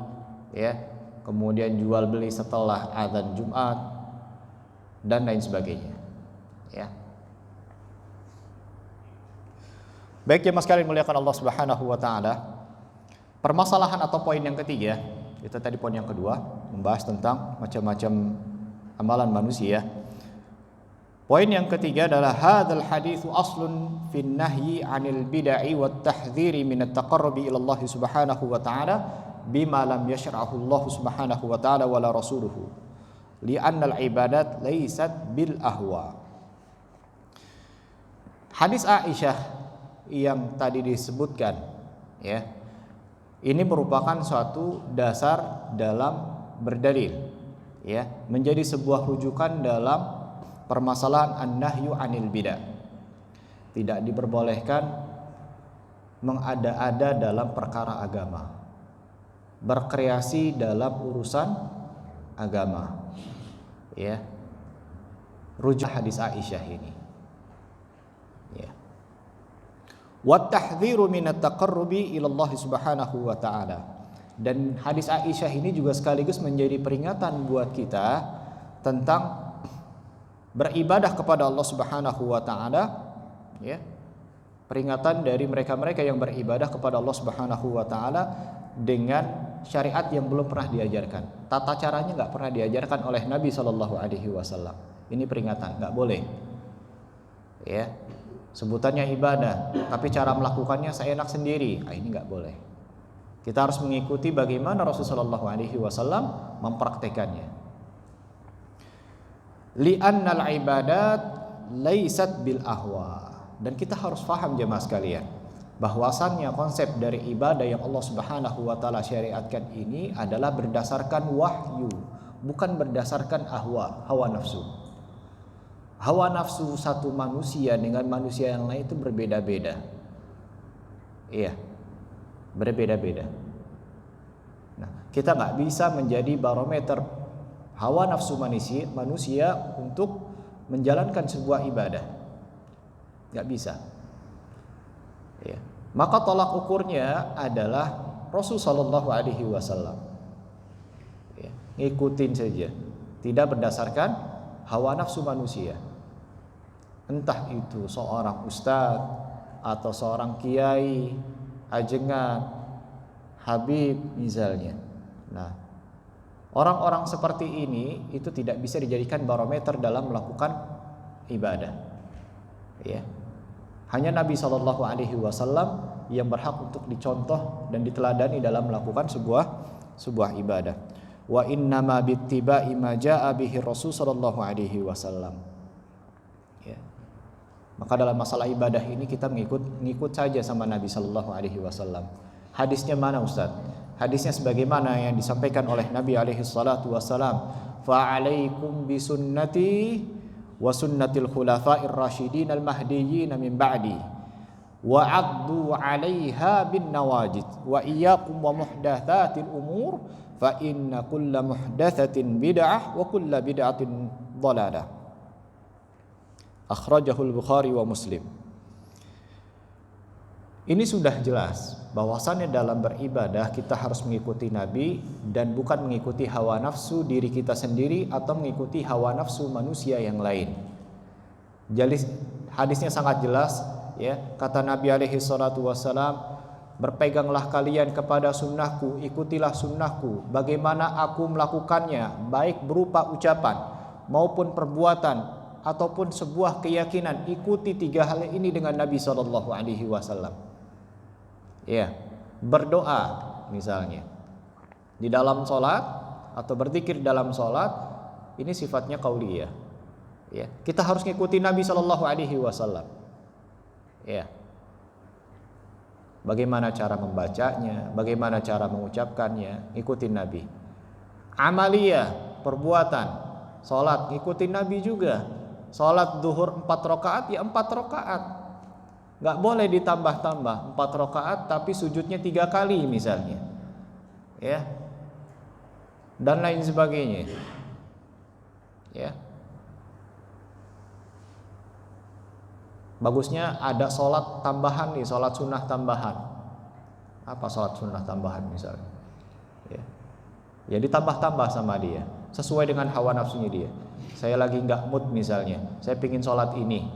ya, kemudian jual beli setelah azan Jumat dan lain sebagainya. Ya. Baik jemaah sekalian muliakan Allah Subhanahu wa taala. Permasalahan atau poin yang ketiga, itu tadi poin yang kedua, membahas tentang macam-macam amalan manusia. Poin yang ketiga adalah hadzal haditsu aslun fin nahyi 'anil bid'i wat tahdhiri min at-taqarrubi ila Allah Subhanahu wa taala bima lam yashra'ahu Allah Subhanahu wa taala wala rasuluhu li'anna al-ibadat laysat bil ahwa. Hadis Aisyah yang tadi disebutkan, ya, ini merupakan suatu dasar dalam berdalil, ya, menjadi sebuah rujukan dalam permasalahan an-nahyu 'anil bid'ah. Tidak diperbolehkan mengada-ada dalam perkara agama, berkreasi dalam urusan agama, ya. Rujuk hadis Aisyah ini, ya. Wa tahdhiru min at-taqarrubi ila Allah Subhanahu wa taala. Dan hadis Aisyah ini juga sekaligus menjadi peringatan buat kita tentang beribadah kepada Allah Subhanahu wa taala, ya. Peringatan dari mereka-mereka yang beribadah kepada Allah Subhanahu wa taala dengan syariat yang belum pernah diajarkan. Tata caranya enggak pernah diajarkan oleh Nabi sallallahu alaihi wasallam. Ini peringatan, enggak boleh. Ya. sebutannya ibadah, tapi cara melakukannya seenak sendiri. Ini nggak boleh. Kita harus mengikuti bagaimana Rasulullah SAW mempraktekannya. Li'annal ibadat laisat bil ahwa. Dan kita harus paham jemaah sekalian, bahwasannya konsep dari ibadah yang Allah Subhanahu wa taala syariatkan ini adalah berdasarkan wahyu, bukan berdasarkan hawa nafsu. Hawa nafsu satu manusia dengan manusia yang lain itu berbeda-beda. Iya, berbeda-beda. Nah, kita nggak bisa menjadi barometer hawa nafsu manusia untuk menjalankan sebuah ibadah. Nggak bisa. Ya. Maka tolak ukurnya adalah Rasul Shallallahu Alaihi Wasallam. Ya, ngikutin saja, tidak berdasarkan hawa nafsu manusia. Entah itu seorang ustadz atau seorang kiai, ajengan, habib misalnya. Nah, orang-orang seperti ini itu tidak bisa dijadikan barometer dalam melakukan ibadah. Ya. Hanya Nabi Shallallahu Alaihi Wasallam yang berhak untuk dicontoh dan diteladani dalam melakukan sebuah ibadah. Wa innama bittiba'i ma jaa bihi Rasul Shallallahu Alaihi Wasallam. Ya. Maka dalam masalah ibadah ini kita ngikut saja sama Nabi Shallallahu Alaihi Wasallam. Hadisnya mana Ustaz? Hadisnya sebagaimana yang disampaikan oleh Nabi Alaihi Wasallam. Fa'alaikum bisunnati wa sunnatil khulafa'ir rasyidin al-mahdiyyin min ba'di wa 'addu 'alaiha bin nawajid wa iyyakum wa muhdatsatil umur fa inna kulla muhdatsatin bid'ah wa kulla bid'atin dhalalah. Akhrajahul Bukhari wa Muslim. Ini sudah jelas bahwasannya dalam beribadah kita harus mengikuti Nabi dan bukan mengikuti hawa nafsu diri kita sendiri atau mengikuti hawa nafsu manusia yang lain. Jadi hadisnya sangat jelas, ya. Kata Nabi alaihi salatu wassalam, berpeganglah kalian kepada sunnahku, ikutilah sunnahku bagaimana aku melakukannya, baik berupa ucapan maupun perbuatan ataupun sebuah keyakinan. Ikuti tiga hal ini dengan Nabi SAW. Ya, berdoa misalnya di dalam sholat atau berzikir dalam sholat, ini sifatnya qauliyah. Ya, kita harus ngikuti Nabi SAW. Ya, bagaimana cara membacanya, bagaimana cara mengucapkannya, ikutin Nabi. Amaliyah, perbuatan, sholat, ikutin Nabi juga. Sholat duhur 4 rakaat, ya 4 rakaat. Gak boleh ditambah-tambah 4 rakaat tapi sujudnya 3 kali misalnya, ya, dan lain sebagainya. Ya, bagusnya ada sholat tambahan nih, sholat sunnah tambahan. Apa sholat sunnah tambahan misalnya? Ya ditambah-tambah sama dia sesuai dengan hawa nafsunya dia. Saya lagi nggak mood misalnya, saya pingin sholat ini,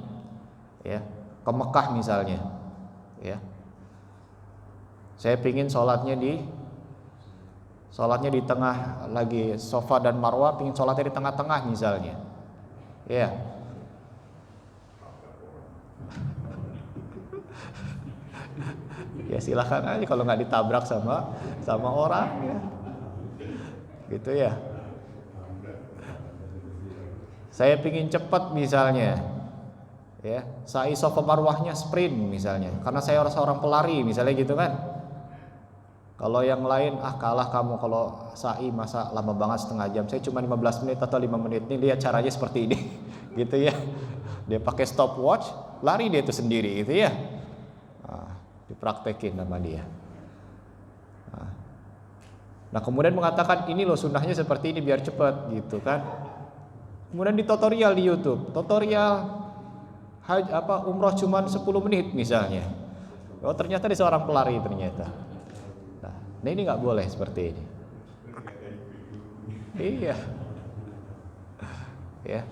ya, ke Mekah misalnya, ya, saya pingin sholatnya di tengah, lagi Safa dan Marwah, pingin sholatnya di tengah-tengah misalnya, ya. Ya silahkan aja kalau nggak ditabrak sama orang, ya, gitu ya. Saya pingin cepat misalnya, ya, sa'i Safa Marwahnya sprint misalnya, karena saya seorang pelari misalnya gitu kan. Kalau yang lain, kalah kamu kalau sa'i masa lama banget setengah jam, saya cuma 15 menit atau 5 menit. Nih lihat caranya seperti ini gitu ya. Dia pakai stopwatch, lari dia itu sendiri gitu ya. Dipraktekin sama dia. Nah kemudian mengatakan ini loh sunnahnya seperti ini biar cepat gitu kan. Kemudian di tutorial di YouTube, umroh cuman 10 menit misalnya. Oh ternyata dia seorang pelari ternyata. Nah ini nggak boleh seperti ini. Iya. Ya.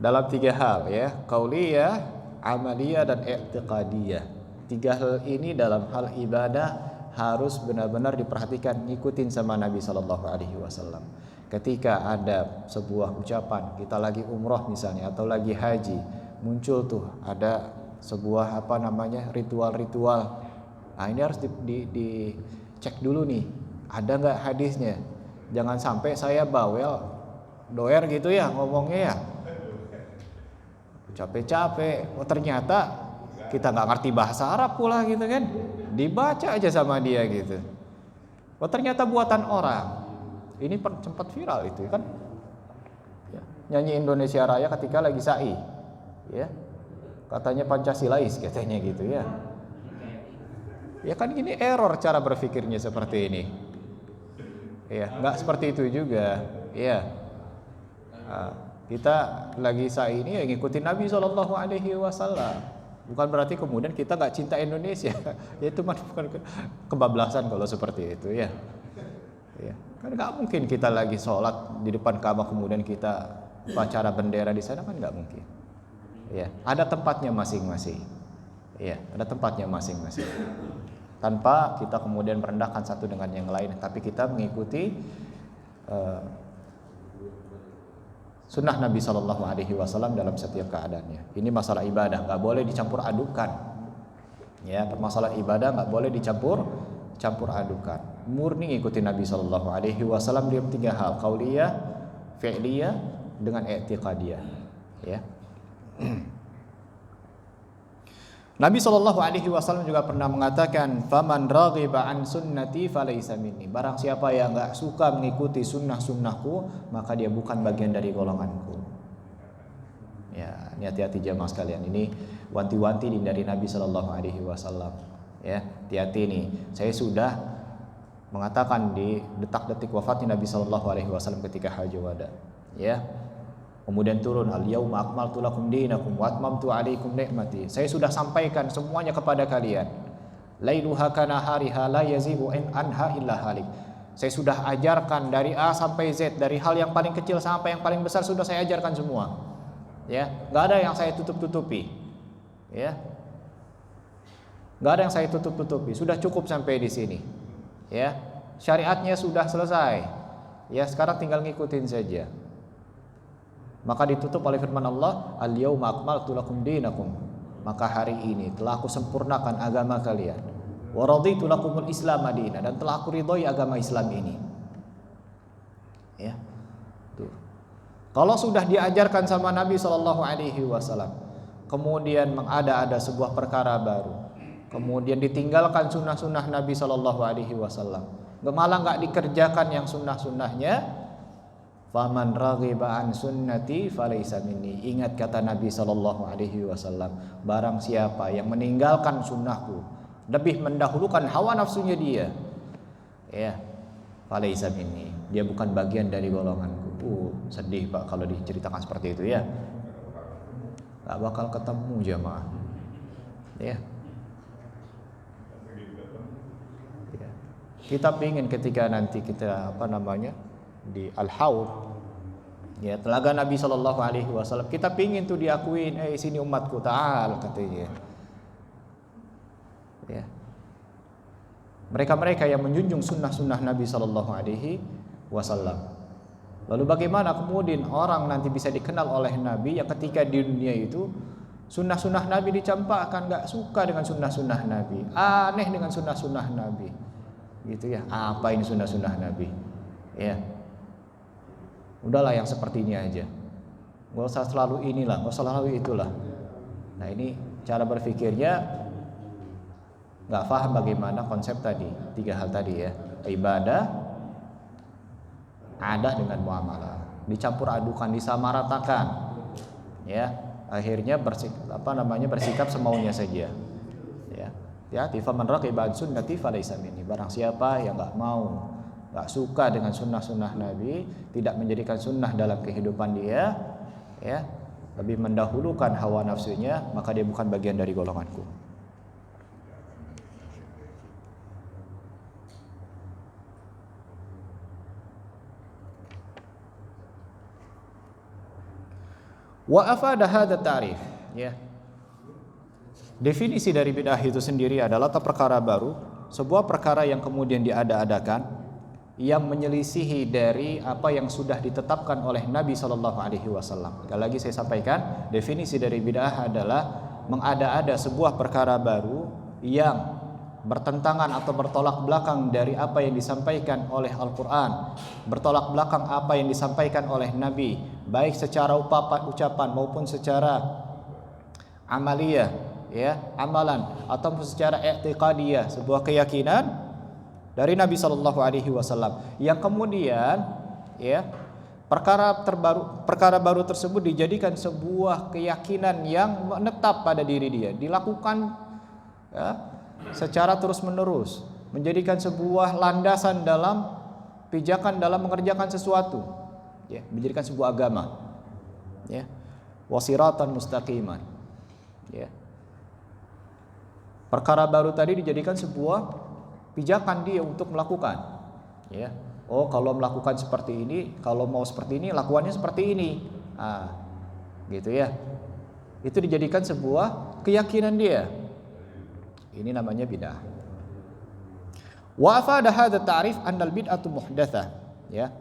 Dalam 3 hal ya, qauliyah, amaliyah dan i'tiqadiyah. 3 hal ini dalam hal ibadah harus benar-benar diperhatikan, ngikutin sama Nabi SAW. Ketika ada sebuah ucapan, kita lagi umroh misalnya atau lagi haji, muncul tuh ada sebuah ritual-ritual. Nah, ini harus dicek dulu nih, ada nggak hadisnya. Jangan sampai saya bawel doer gitu ya ngomongnya ya, capek-capek, ternyata kita nggak ngerti bahasa Arab pula gitu kan, dibaca aja sama dia gitu. Ternyata buatan orang. Ini sempat viral itu kan, ya, nyanyi Indonesia Raya ketika lagi sa'i, ya, katanya Pancasilais katanya gitu ya. Ya kan ini error cara berpikirnya seperti ini. Ya, nggak seperti itu juga. Ya, kita lagi sa'i ini ya ngikutin Nabi SAW. Bukan berarti kemudian kita nggak cinta Indonesia. Ya itu bukan kebablasan kalau seperti itu ya. Ya, kan nggak mungkin kita lagi sholat di depan Ka'bah kemudian kita upacara bendera di sana, kan nggak mungkin. Ya, ada tempatnya masing-masing. Ya, ada tempatnya masing-masing. Tanpa kita kemudian merendahkan satu dengan yang lain, tapi kita mengikuti sunnah Nabi SAW dalam setiap keadaannya. Ini masalah ibadah, nggak boleh dicampur adukan. Ya, permasalahan ibadah nggak boleh dicampur adukan. Murni ikuti Nabi SAW di tiga hal: qauliyah, fi'liyah, dengan i'tiqadiyah. Ya. Nabi SAW juga pernah mengatakan, faman raghiba an sunnati falaysa minni. Barang siapa yang enggak suka mengikuti sunnahku, maka dia bukan bagian dari golonganku. Ya, ini hati-hati jamaah sekalian. Ini wanti-wanti dari Nabi SAW. Ya, hati-hati nih. Saya sudah mengatakan di detak-detik wafatnya Nabi SAW ketika Hajjah Wada. Ya. Kemudian turun, al-yauma akmaltu lakum dinakum wa atmamtu alaikum ni'mati. Saya sudah sampaikan semuanya kepada kalian. Lailuha kana hariha la yazibu anha illa halik. Saya sudah ajarkan dari A sampai Z, dari hal yang paling kecil sampai yang paling besar sudah saya ajarkan semua. Ya, enggak ada yang saya tutup-tutupi. Ya. Enggak ada yang saya tutup-tutupi. Sudah cukup sampai di sini. Ya. Syariatnya sudah selesai. Ya, sekarang tinggal ngikutin saja. Maka ditutup oleh firman Allah, al-yauma akmaltu lakum dinakum. Maka hari ini telah aku sempurnakan agama kalian. Wa raditu lakumul Islam madina, dan telah aku ridhoi agama Islam ini. Ya. Tuh. Kalau sudah diajarkan sama Nabi SAW, kemudian ada sebuah perkara baru, kemudian ditinggalkan sunnah-sunnah Nabi SAW, malah nggak dikerjakan yang sunnah-sunnahnya, faman raghiba an sunnati falaysa minni. Ingat kata Nabi SAW, barang siapa yang meninggalkan sunnahku, lebih mendahulukan hawa nafsunya dia, ya, falaysa minni, dia bukan bagian dari golonganku. Sedih Pak kalau diceritakan seperti itu ya. Gak bakal ketemu jamaah. Ya. Kita ingin ketika nanti kita di Al-Haud, ya, telaga Nabi SAW, kita pingin tuh diakuin, sini umatku, ta'al katanya. Ya. Mereka-mereka yang menjunjung sunnah-sunnah Nabi SAW. Lalu bagaimana kemudian orang nanti bisa dikenal oleh Nabi yang ketika di dunia itu sunnah-sunnah Nabi dicampakkan, gak suka dengan sunnah-sunnah Nabi, aneh dengan sunnah-sunnah Nabi, gitu ya. Apa ini sunnah-sunnah Nabi? Ya. Udahlah yang seperti ini aja. Gak usah selalu inilah, gak usah selalu itulah. Nah, ini cara berpikirnya gak paham bagaimana konsep tadi, tiga hal tadi ya. Ibadah, adah dengan muamalah, dicampur adukan, disamaratakan. Ya, akhirnya bersikap semaunya saja. Ya. Ya, faman raghiba an sunnati falaysa minni. Barang siapa yang gak mau, gak suka dengan sunnah-sunnah Nabi, tidak menjadikan sunnah dalam kehidupan dia, ya, lebih mendahulukan hawa nafsunya, maka dia bukan bagian dari golonganku. Wa afada hadha ta'rif, ya. Definisi dari bid'ah itu sendiri adalah perkara baru, sebuah perkara yang kemudian diada-adakan, yang menyelisihi dari apa yang sudah ditetapkan oleh Nabi Shallallahu Alaihi Wasallam. Sekali lagi saya sampaikan, definisi dari bid'ah adalah mengada-ada sebuah perkara baru yang bertentangan atau bertolak belakang dari apa yang disampaikan oleh Al-Quran, bertolak belakang apa yang disampaikan oleh Nabi, baik secara ucapan maupun secara amaliyah, ya, amalan, ataupun secara i'tiqadiyah, sebuah keyakinan dari Nabi Shallallahu Alaihi Wasallam yang kemudian, ya, perkara baru tersebut dijadikan sebuah keyakinan yang menetap pada diri dia, dilakukan, ya, secara terus menerus, menjadikan sebuah landasan dalam pijakan dalam mengerjakan sesuatu, ya, menjadikan sebuah agama, ya, wasiratan mustaqiman, ya. Perkara baru tadi dijadikan sebuah pijakan dia untuk melakukan, ya. Oh, kalau melakukan seperti ini, kalau mau seperti ini, lakuannya seperti ini, gitu ya. Itu dijadikan sebuah keyakinan dia. Ini namanya bid'ah. Wa afada hadza ta'rif annal bid'atu muhdatsah, ya.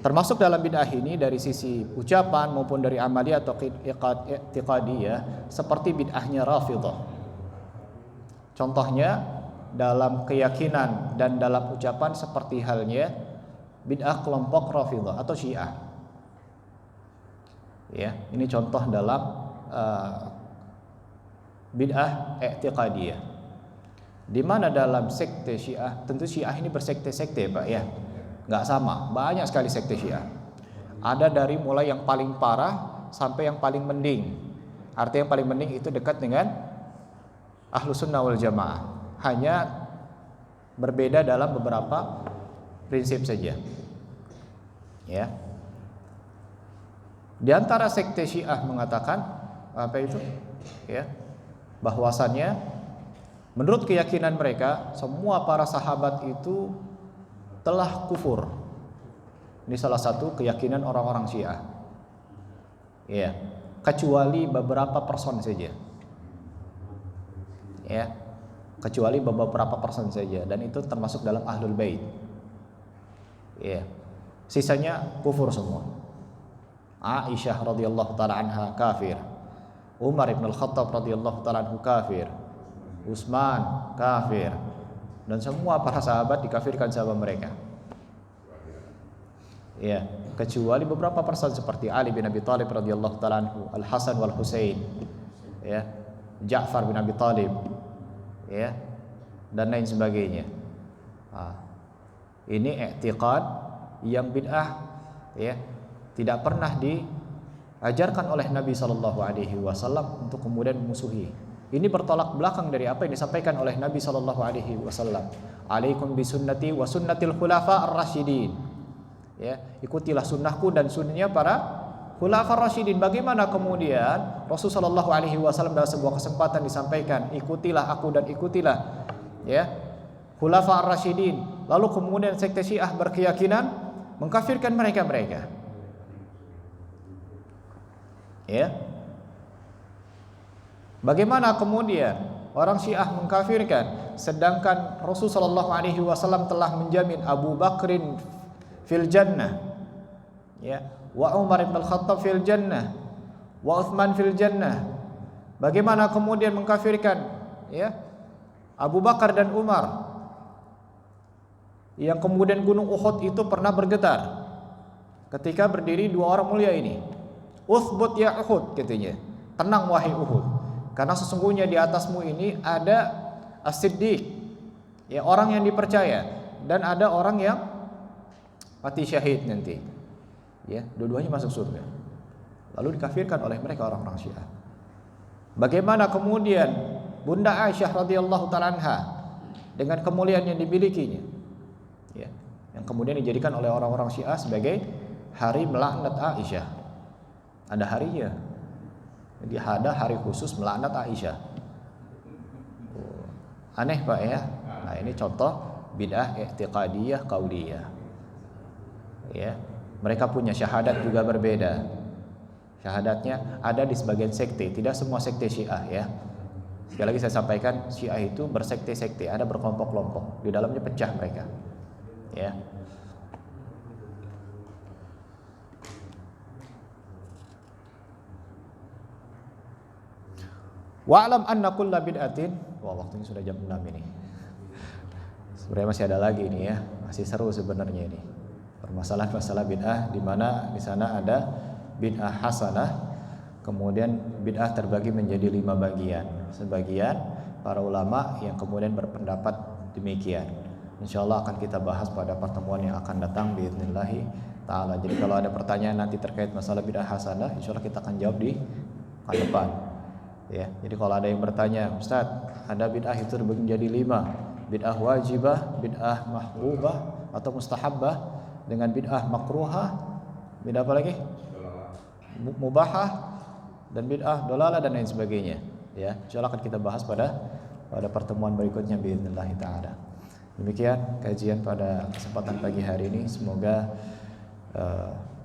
Termasuk dalam bid'ah ini dari sisi ucapan maupun dari amaliyah atau i'tiqadiyah seperti bid'ahnya Rafidhah. Contohnya dalam keyakinan dan dalam ucapan seperti halnya bid'ah kelompok Rafidhah atau Syiah. Ya, ini contoh dalam bid'ah i'tiqadiyah. Di mana dalam sekte Syiah, tentu Syiah ini bersekte-sekte, Pak, ya. Enggak sama, banyak sekali sekte Syiah. Ada dari mulai yang paling parah sampai yang paling mending. Artinya yang paling mending itu dekat dengan Ahlus Sunnah wal Jamaah. Hanya berbeda dalam beberapa prinsip saja, ya. Di antara sekte Syiah mengatakan apa itu, ya, bahwasannya menurut keyakinan mereka semua para sahabat itu telah kufur. Ini salah satu keyakinan orang-orang Syiah, ya, kecuali beberapa person saja, ya, kecuali beberapa person saja, dan itu termasuk dalam Ahlul Bait, ya. Sisanya kufur semua. Aisyah radhiyallahu taala anha kafir, Umar ibn al-Khattab radhiyallahu taala anhu kafir, Utsman kafir, dan semua para sahabat dikafirkan sama mereka, ya, kecuali beberapa person seperti Ali bin Abi Thalib radhiyallahu taala anhu, Al Hasan wal Husain, ya, Ja'far bin Abi Thalib, ya, dan lain sebagainya. Ini i'tiqad yang bid'ah, ya, tidak pernah diajarkan oleh Nabi Shallallahu Alaihi Wasallam untuk kemudian memusuhi. Ini bertolak belakang dari apa yang disampaikan oleh Nabi Shallallahu Alaihi Wasallam. Alaikum bisunnati wa sunnatil khulafa ar-rasyidin. Ya, ikutilah sunnahku dan sunnahnya para khulafa ar-rasyidin. Bagaimana kemudian Rasulullah Shallallahu Alaihi Wasallam dalam sebuah kesempatan disampaikan, ikutilah aku dan ikutilah, ya, khulafa ar-rasyidin. Lalu kemudian sekte Syiah berkeyakinan mengkafirkan mereka, ya. Bagaimana kemudian orang Syiah mengkafirkan sedangkan Rasulullah Shallallahu Alaihi Wasallam telah menjamin Abu Bakrin fil jannah, ya, wa Umar ibn al-Khattab fil jannah, wa Utsman fil jannah. Bagaimana kemudian mengkafirkan, ya, Abu Bakar dan Umar yang kemudian gunung Uhud itu pernah bergetar ketika berdiri dua orang mulia ini. Uthbut ya Uhud, katanya, tenang wahai Uhud, karena sesungguhnya di atasmu ini ada as-siddiq, ya, orang yang dipercaya, dan ada orang yang mati syahid nanti, ya, dua-duanya masuk surga. Lalu dikafirkan oleh mereka orang-orang Syiah. Bagaimana kemudian Bunda Aisyah radhiyallahu taala anha dengan kemuliaan yang dimilikinya, ya, yang kemudian dijadikan oleh orang-orang Syiah sebagai hari melaknat Aisyah. Ada harinya. Jadi ada hari khusus melaknat Aisyah. Aneh, Pak, ya. Nah, ini contoh bid'ah i'tiqadiyah qauliyah. Ya, mereka punya syahadat juga berbeda. Syahadatnya ada di sebagian sekte, tidak semua sekte Syiah, ya. Sekali lagi saya sampaikan, Syiah itu bersekte-sekte, ada berkelompok-kelompok, di dalamnya pecah mereka. Ya. Wa'lam anna kulla bid'atin, wah waktunya sudah jam 6 ini. Sebenarnya masih ada lagi ini ya, masih seru sebenarnya ini. Permasalahan-masalah bid'ah di mana di sana ada bid'ah hasanah, kemudian bid'ah terbagi menjadi 5 bagian. Sebagian para ulama yang kemudian berpendapat demikian. Insyaallah akan kita bahas pada pertemuan yang akan datang biidznillah taala. Jadi kalau ada pertanyaan nanti terkait masalah bid'ah hasanah, insyaallah kita akan jawab di pekan depan. Ya, jadi kalau ada yang bertanya, Ustaz, ada bid'ah itu terbagi menjadi 5, bid'ah wajibah, bid'ah mahbubah atau mustahabbah, dengan bid'ah makruhah, bid'ah apa lagi? Mubahah, dan bid'ah dolalah dan lain sebagainya. Ya, insyaallah akan kita bahas pada pertemuan berikutnya biidznillah taala. Demikian kajian pada kesempatan pagi hari ini, semoga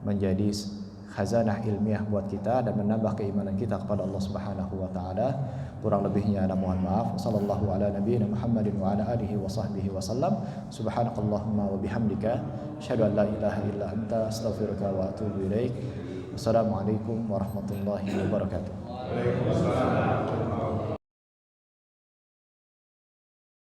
menjadi khazanah ilmiah buat kita dan menambah keimanan kita kepada Allah Subhanahu wa taala. Kurang lebihnya mohon maaf. Sallallahu ala nabiyina Muhammadin wa ala alihi wa sahbihi wasallam. Subhanakallahumma wa bihamdika asyhadu an la ilaha illa anta astaghfiruka wa atubu ilaik. Wassalamualaikum warahmatullahi wabarakatuh. Waalaikumsalam.